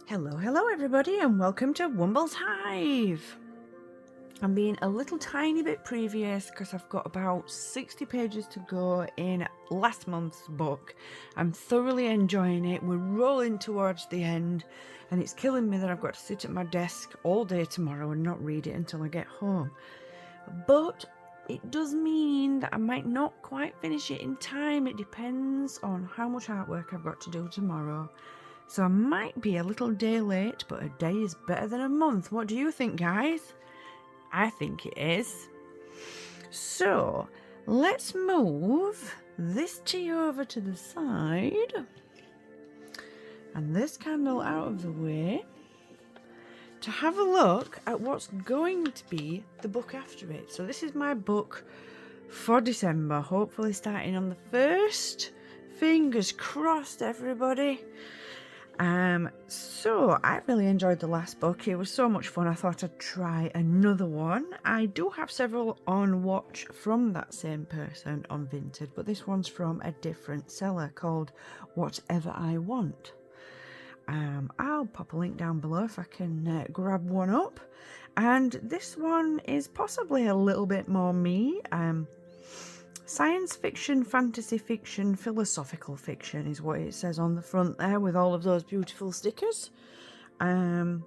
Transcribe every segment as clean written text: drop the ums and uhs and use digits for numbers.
Hello everybody, and welcome to Wumble's Hive. I'm being a little tiny bit previous because I've got about 60 pages to go in last month's book. I'm thoroughly enjoying it. We're rolling towards the end, and it's killing me that I've got to sit at my desk all day tomorrow and not read it until I get home. But it does mean that I might not quite finish it in time. It depends on how much artwork I've got to do tomorrow. So I might be a little day late, but a day is better than a month. What do you think, guys? I think it is. So let's move this tea over to the side and this candle out of the way to have a look at what's going to be the book after it. So this is my book for December, hopefully starting on the 1st. Fingers crossed, everybody. So I really enjoyed the last book. It was so much fun. I thought I'd try another one. I do have several on watch from that same person on Vinted, but this one's from a different seller called Whatever I Want. I'll pop a link down below if I can grab one up. And this one is possibly a little bit more me. Science fiction, fantasy fiction, philosophical fiction is what it says on the front there with all of those beautiful stickers. I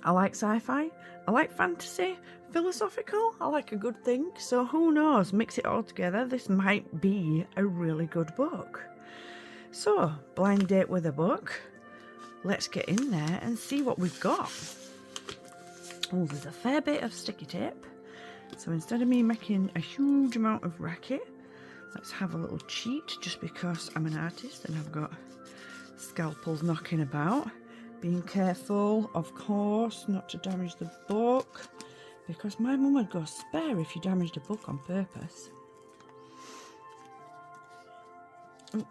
like sci-fi, I like fantasy, philosophical, I like a good thing, so who knows, mix it all together, this might be a really good book. So, blind date with a book, let's get in there and see what we've got. Oh, there's a fair bit of sticky tape. So instead of me making a huge amount of racket, let's have a little cheat just because I'm an artist and I've got scalpels knocking about. Being careful, of course, not to damage the book, because my mum would go spare if you damaged a book on purpose. Oh,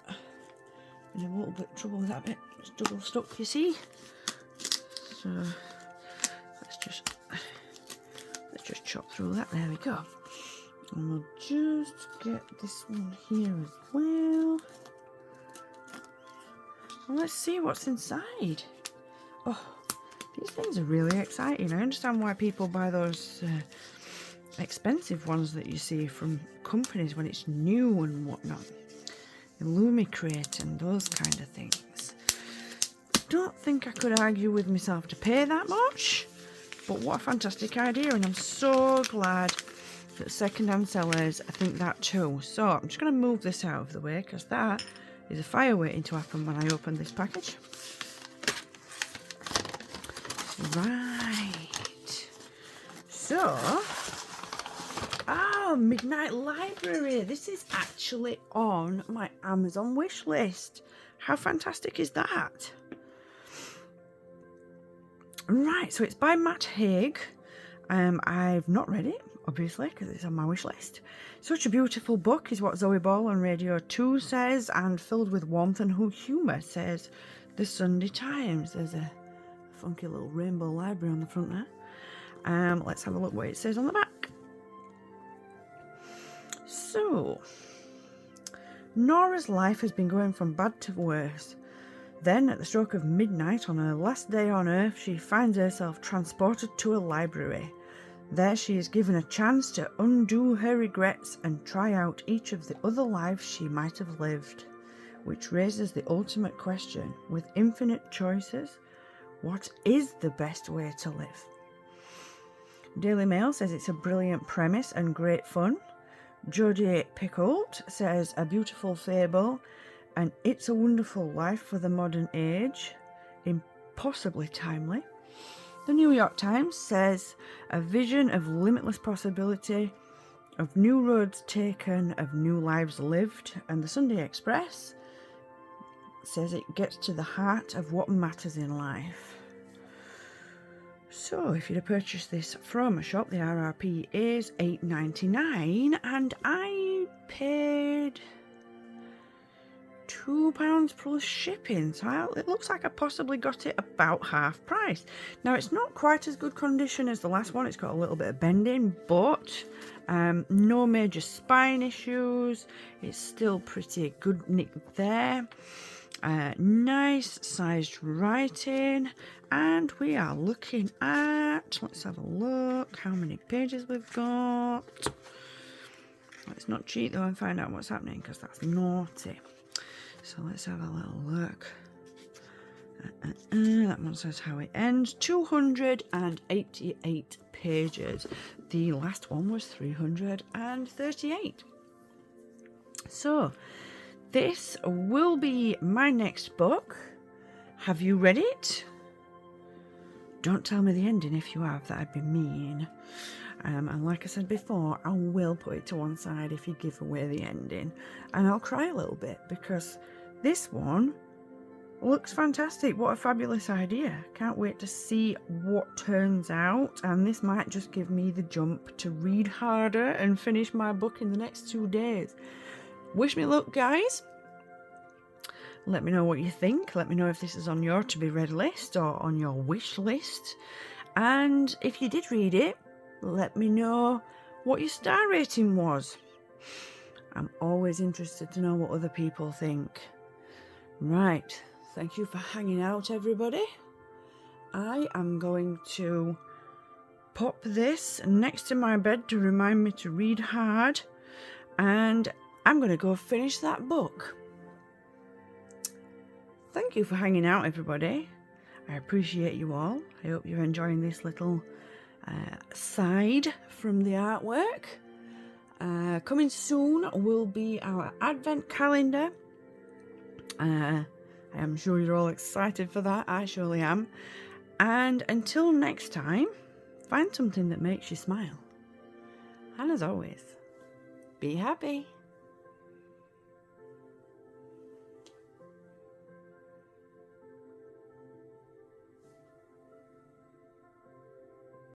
in a little bit of trouble with that bit. It's double stuck, you see. So let's just chop through that. There we go. And we'll just get this one here as well. And let's see what's inside. Oh, these things are really exciting. I understand why people buy those expensive ones that you see from companies when it's new and whatnot. Illumicrate and those kind of things. Don't think I could argue with myself to pay that much. But what a fantastic idea, and I'm so glad that second-hand sellers think that too. So I'm just going to move this out of the way because that is a fire waiting to happen when I open this package. Right. So, Midnight Library. This is actually on my Amazon wish list. How fantastic is that? Right, so it's by Matt Haig. I've not read it, obviously, because it's on my wish list. Such a beautiful book is what Zoe Ball on Radio 2 says, and filled with warmth and humour, says the Sunday Times. There's a funky little rainbow library on the front there. Let's have a look what it says on the back. So, Nora's life has been going from bad to worse. Then, at the stroke of midnight on her last day on Earth, she finds herself transported to a library. There she is given a chance to undo her regrets and try out each of the other lives she might have lived, which raises the ultimate question, with infinite choices, what is the best way to live? Daily Mail says it's a brilliant premise and great fun. Jodie Picoult says a beautiful fable, and It's a Wonderful Life for the Modern Age, impossibly timely. The New York Times says a vision of limitless possibility, of new roads taken, of new lives lived. And the Sunday Express says it gets to the heart of what matters in life. So if you'd have purchased this from a shop, the RRP is $8.99, and I paid £2 plus shipping, so it looks like I possibly got it about half price. Now it's not quite as good condition as the last one, it's got a little bit of bending, but no major spine issues, it's still pretty good nick there. Nice sized writing, and we are looking at, let's have a look how many pages we've got. Let's not cheat though and find out what's happening, because that's naughty. So let's have a little look. That one says how it ends. 288 pages. The last one was 338. So this will be my next book. Have you read it? Don't tell me the ending if you have, that'd be mean. And like I said before, I will put it to one side if you give away the ending. And I'll cry a little bit, because this one looks fantastic. What a fabulous idea. Can't wait to see what turns out. And this might just give me the jump to read harder and finish my book in the next 2 days. Wish me luck, guys. Let me know what you think. Let me know if this is on your to be read list or on your wish list. And if you did read it, let me know what your star rating was. I'm always interested to know what other people think. Right, thank you for hanging out, everybody. I am going to pop this next to my bed to remind me to read hard, and I'm going to go finish that book. Thank you for hanging out, everybody. I appreciate you all. I hope you're enjoying this little side from the artwork. Coming soon will be our advent calendar. I am sure you're all excited for that. I surely am. And until next time, find something that makes you smile. And as always, be happy.